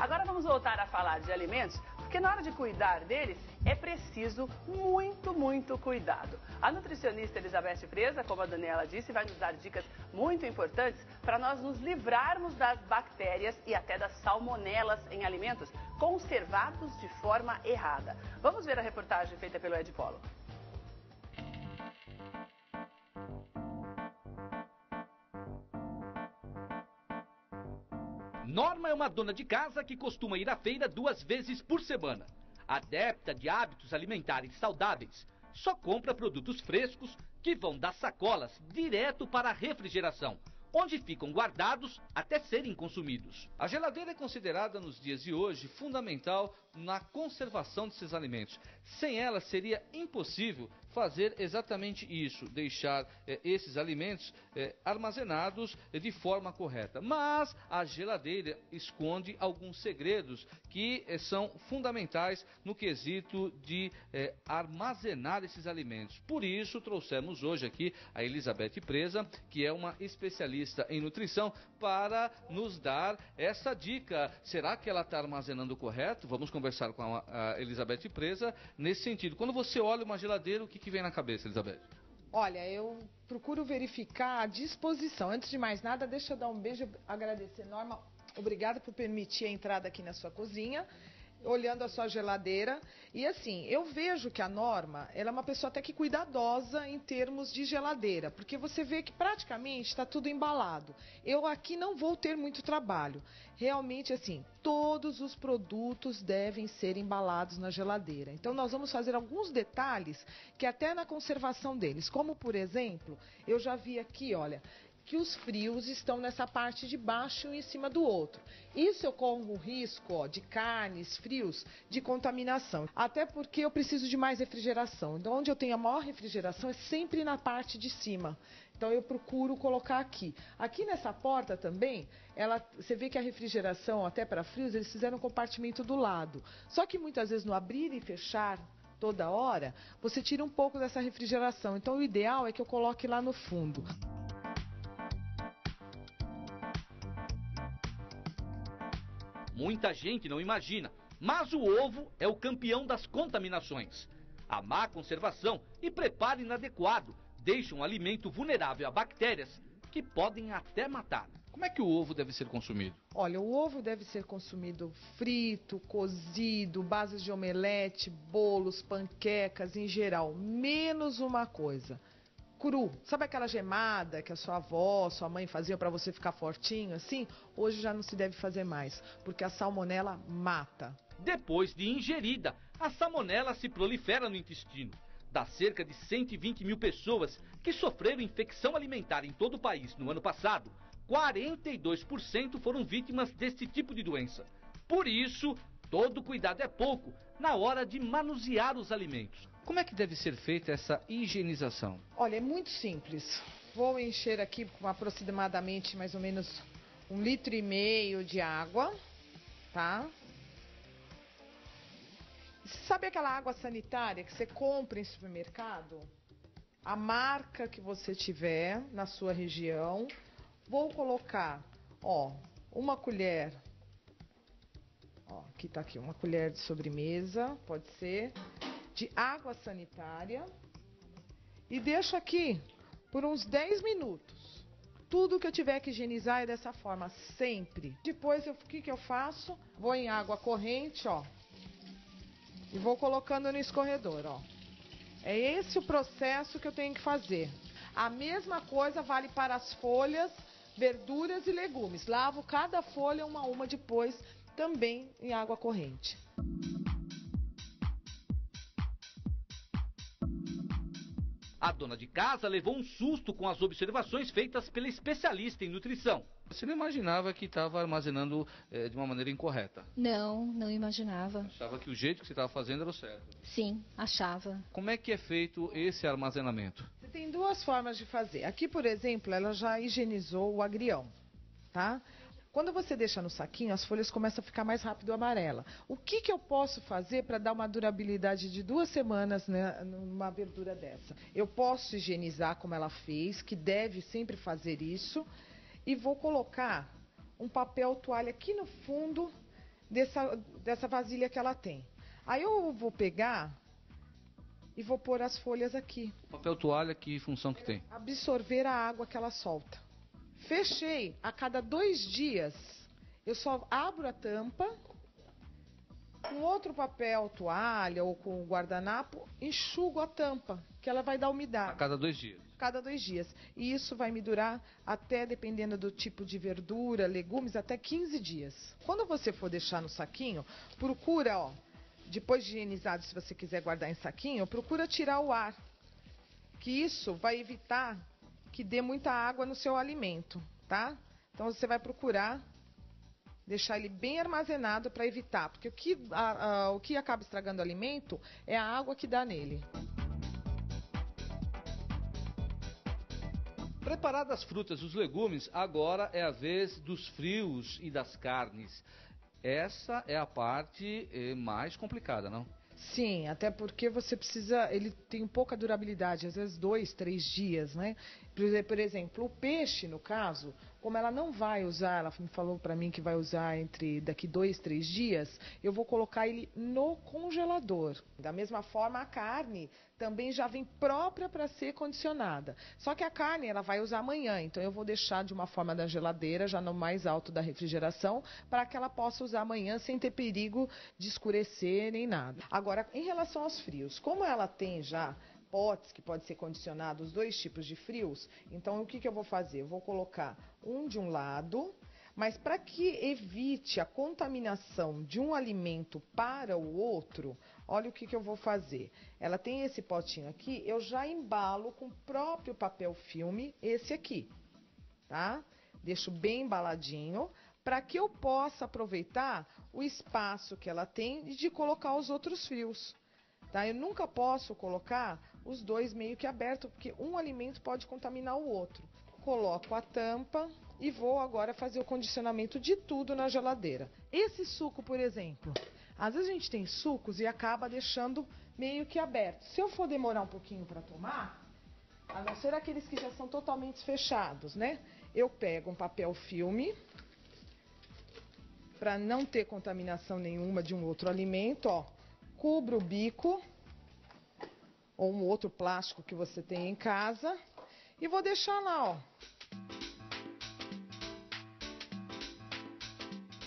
Agora vamos voltar a falar de alimentos, porque na hora de cuidar deles é preciso muito cuidado. A nutricionista Elizabeth Presa, como a Daniela disse, vai nos dar dicas muito importantes para nós nos livrarmos das bactérias e até das salmonelas em alimentos conservados de forma errada. Vamos ver a reportagem feita pelo Ed Polo. Norma é uma dona de casa que costuma ir à feira 2 vezes por semana. Adepta de hábitos alimentares saudáveis, só compra produtos frescos que vão das sacolas direto para a refrigeração, onde ficam guardados até serem consumidos. A geladeira é considerada nos dias de hoje fundamental na conservação desses alimentos. Sem ela seria impossível fazer exatamente isso, deixar esses alimentos armazenados de forma correta. Mas a geladeira esconde alguns segredos que são fundamentais no quesito de armazenar esses alimentos. Por isso trouxemos hoje aqui a Elizabeth Presa, que é uma especialista em nutrição, para nos dar essa dica. Será que ela está armazenando correto? Vamos conversar com a Elizabeth Presa nesse sentido. Quando você olha uma geladeira, o que vem na cabeça, Elizabeth? Olha, eu procuro verificar a disposição. Antes de mais nada, deixa eu dar um beijo e agradecer, Norma. Obrigada por permitir a entrada aqui na sua cozinha, olhando a sua geladeira. E assim, eu vejo que a Norma, ela é uma pessoa até que cuidadosa em termos de geladeira, porque você vê que praticamente está tudo embalado. Eu aqui não vou ter muito trabalho. Realmente, assim, todos os produtos devem ser embalados na geladeira. Então, nós vamos fazer alguns detalhes que até na conservação deles, como por exemplo, eu já vi aqui, olha, que os frios estão nessa parte de baixo e em cima do outro. Isso eu corro o risco de carnes, frios, de contaminação. Até porque eu preciso de mais refrigeração. Então, onde eu tenho a maior refrigeração é sempre na parte de cima. Então, eu procuro colocar aqui. Aqui nessa porta também, você vê que a refrigeração, até para frios, eles fizeram um compartimento do lado. Só que muitas vezes no abrir e fechar toda hora, você tira um pouco dessa refrigeração. Então, o ideal é que eu coloque lá no fundo. Muita gente não imagina, mas o ovo é o campeão das contaminações. A má conservação e preparo inadequado deixam o alimento vulnerável a bactérias que podem até matar. Como é que o ovo deve ser consumido? Olha, o ovo deve ser consumido frito, cozido, bases de omelete, bolos, panquecas em geral, menos uma coisa. Cru. Sabe aquela gemada que a sua avó, sua mãe fazia para você ficar fortinho assim? Hoje já não se deve fazer mais, porque a salmonela mata. Depois de ingerida, a salmonela se prolifera no intestino. Das cerca de 120 mil pessoas que sofreram infecção alimentar em todo o país no ano passado, 42% foram vítimas deste tipo de doença. Por isso, todo cuidado é pouco na hora de manusear os alimentos. Como é que deve ser feita essa higienização? Olha, é muito simples. Vou encher aqui com aproximadamente mais ou menos 1,5 litro de água, tá? Sabe aquela água sanitária que você compra em supermercado? A marca que você tiver na sua região. Vou colocar, ó, uma colher. Ó, aqui tá aqui, uma colher de sobremesa, pode ser, de água sanitária. E deixo aqui por uns 10 minutos. Tudo que eu tiver que higienizar é dessa forma, sempre. Depois, o que eu faço? Vou em água corrente, ó. E vou colocando no escorredor, ó. É esse o processo que eu tenho que fazer. A mesma coisa vale para as folhas, verduras e legumes. Lavo cada folha uma a uma depois, também em água corrente. A dona de casa levou um susto com as observações feitas pela especialista em nutrição. Você não imaginava que estava armazenando de uma maneira incorreta? Não imaginava. Achava que o jeito que você estava fazendo era o certo? Sim, achava. Como é que é feito esse armazenamento? Você tem duas formas de fazer. Aqui, por exemplo, ela já higienizou o agrião, tá? Quando você deixa no saquinho, as folhas começam a ficar mais rápido amarela. O que eu posso fazer para dar uma durabilidade de 2 semanas, né, numa verdura dessa? Eu posso higienizar como ela fez, que deve sempre fazer isso, e vou colocar um papel toalha aqui no fundo dessa vasilha que ela tem. Aí eu vou pegar e vou pôr as folhas aqui. Papel toalha, que função que tem? Absorver a água que ela solta. Fechei. A cada 2 dias, eu só abro a tampa, com outro papel toalha ou com guardanapo, enxugo a tampa, que ela vai dar umidade. A cada 2 dias? Cada 2 dias. E isso vai me durar até, dependendo do tipo de verdura, legumes, até 15 dias. Quando você for deixar no saquinho, procura, ó, depois de higienizado, se você quiser guardar em saquinho, procura tirar o ar. Que isso vai evitar que dê muita água no seu alimento, tá? Então você vai procurar deixar ele bem armazenado para evitar. Porque o que acaba estragando o alimento é a água que dá nele. Preparadas as frutas e os legumes, agora é a vez dos frios e das carnes. Essa é a parte mais complicada, não? Sim, até porque você precisa, ele tem pouca durabilidade, às vezes 2, 3 dias, né? Por exemplo, o peixe, no caso, como ela não vai usar, ela me falou para mim que vai usar daqui 2, 3 dias, eu vou colocar ele no congelador. Da mesma forma, a carne também já vem própria para ser condicionada. Só que a carne ela vai usar amanhã, então eu vou deixar de uma forma da geladeira, já no mais alto da refrigeração, para que ela possa usar amanhã sem ter perigo de escurecer nem nada. Agora, em relação aos frios, como ela tem já potes que pode ser condicionado os 2 tipos de frios, então o que eu vou fazer? Eu vou colocar um de um lado, mas para que evite a contaminação de um alimento para o outro, olha o que eu vou fazer. Ela tem esse potinho aqui, eu já embalo com o próprio papel filme, esse aqui, tá? Deixo bem embaladinho, para que eu possa aproveitar o espaço que ela tem de colocar os outros frios. Tá? Eu nunca posso colocar os 2 meio que abertos, porque um alimento pode contaminar o outro. Coloco a tampa e vou agora fazer o condicionamento de tudo na geladeira. Esse suco, por exemplo, às vezes a gente tem sucos e acaba deixando meio que aberto. Se eu for demorar um pouquinho para tomar, a não ser aqueles que já são totalmente fechados, né? Eu pego um papel filme, para não ter contaminação nenhuma de um outro alimento, ó. Cubra o bico ou um outro plástico que você tem em casa e vou deixar lá, ó.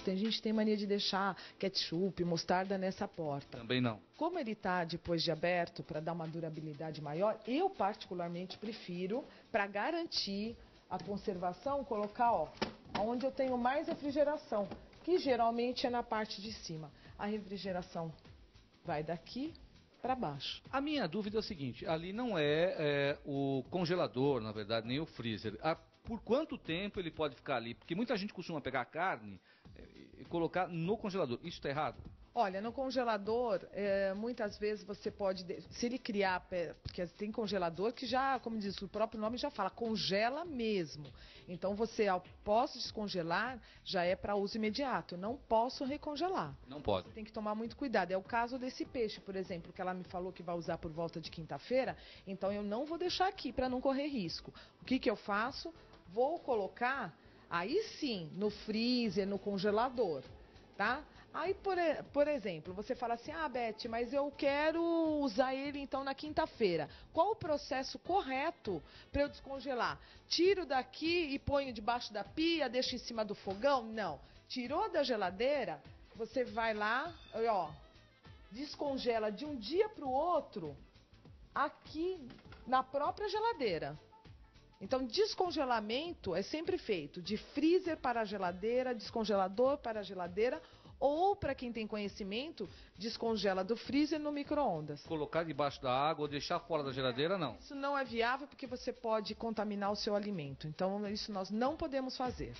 Tem gente que tem mania de deixar ketchup, mostarda nessa porta. Também não. Como ele tá depois de aberto, para dar uma durabilidade maior, eu particularmente prefiro, para garantir a conservação, colocar, ó, onde eu tenho mais refrigeração, que geralmente é na parte de cima. A refrigeração vai daqui para baixo. A minha dúvida é o seguinte, ali não é o congelador, na verdade, nem o freezer. Por quanto tempo ele pode ficar ali? Porque muita gente costuma pegar a carne e colocar no congelador. Isso está errado? Olha, no congelador, muitas vezes você pode, se ele criar, porque tem congelador que já, como diz o próprio nome, já fala, congela mesmo. Então você, após descongelar, já é para uso imediato. Eu não posso recongelar. Não pode. Você tem que tomar muito cuidado. É o caso desse peixe, por exemplo, que ela me falou que vai usar por volta de quinta-feira. Então eu não vou deixar aqui para não correr risco. O que eu faço? Vou colocar, aí sim, no freezer, no congelador, tá? Aí, por exemplo, você fala assim, Beth, mas eu quero usar ele então na quinta-feira. Qual o processo correto para eu descongelar? Tiro daqui e ponho debaixo da pia, deixo em cima do fogão? Não. Tirou da geladeira, você vai lá, ó, descongela de um dia para o outro aqui na própria geladeira. Então, descongelamento é sempre feito de freezer para a geladeira, descongelador para a geladeira, ou, para quem tem conhecimento, descongela do freezer no micro-ondas. Colocar debaixo da água ou deixar fora da geladeira, não. Isso não é viável porque você pode contaminar o seu alimento. Então, isso nós não podemos fazer.